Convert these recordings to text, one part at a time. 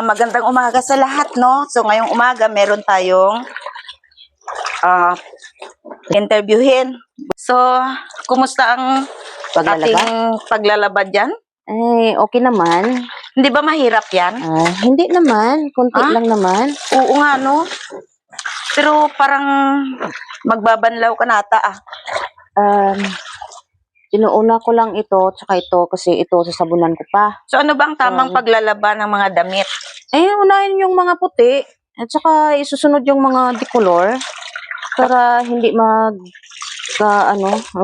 Magandang umaga sa lahat, no? So, ngayong umaga, meron tayong interviewin. So, kumusta ang Paglalaba? ating paglalaba dyan? Ay, okay naman. Hindi ba mahirap yan? Hindi naman. Kunti Ah? lang naman. Oo nga, no? Pero parang magbabanlaw ka nata, Inuuna ko lang ito, tsaka ito, kasi ito sasabunan ko pa. So, ano ba ang tamang paglalaba ng mga damit? Unahin yung mga puti, at saka isusunod yung mga decolor, para hindi ang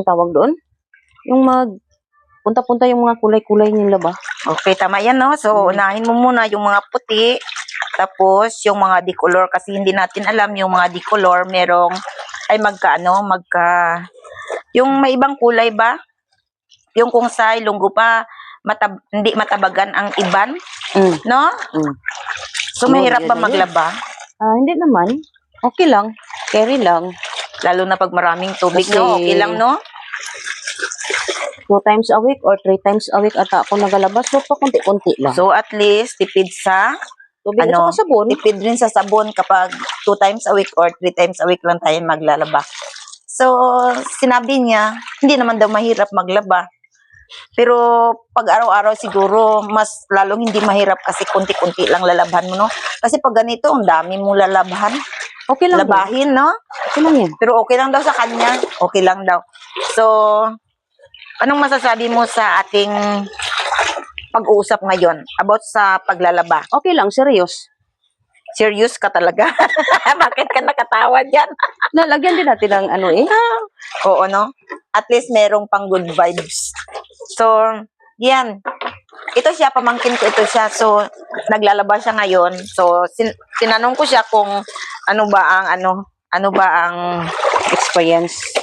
tawag doon? Yung punta-punta yung mga kulay-kulay nila ba? Okay, tama yan, no? So, unahin mo muna yung mga puti, tapos yung mga decolor, kasi hindi natin alam yung mga decolor, yung may ibang kulay ba? Yung kung sa ilunggo pa, hindi matabagan ang iban, no? So, mahirap ba maglaba? Hindi naman. Okay lang. Carry lang. Lalo na pag maraming tubig, Kasi, no? Okay lang, no? 2 times a week or 3 times a week ata ako nagalabas. So, pakunti-kunti lang. So, at least, tipid sa tubig at saka sabon. tipid rin sa sabon kapag 2 times a week or 3 times a week lang tayo maglalaba. So, sinabi niya, hindi naman daw mahirap maglaba. Pero pag araw-araw siguro, mas lalong hindi mahirap kasi kunti-kunti lang lalabhan mo, no? Kasi pag ganito, ang dami mong lalabhan. Okay lang. Labahin, no? Okay lang yan. Pero okay lang daw sa kanya. Okay lang daw. So, anong masasabi mo sa ating pag-uusap ngayon about sa paglalaba? Okay lang, serious. Serious ka talaga? Bakit ka nakatawa dyan? Nalagyan din natin ng Oo, no? At least merong pang good vibes. So, yan. Ito siya, pamangkin ko ito siya. So, naglalaba siya ngayon. So, tinanong ko siya kung ano ba ang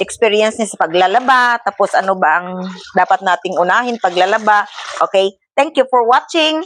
experience niya sa paglalaba, tapos ano ba ang dapat nating unahin paglalaba. Okay? Thank you for watching.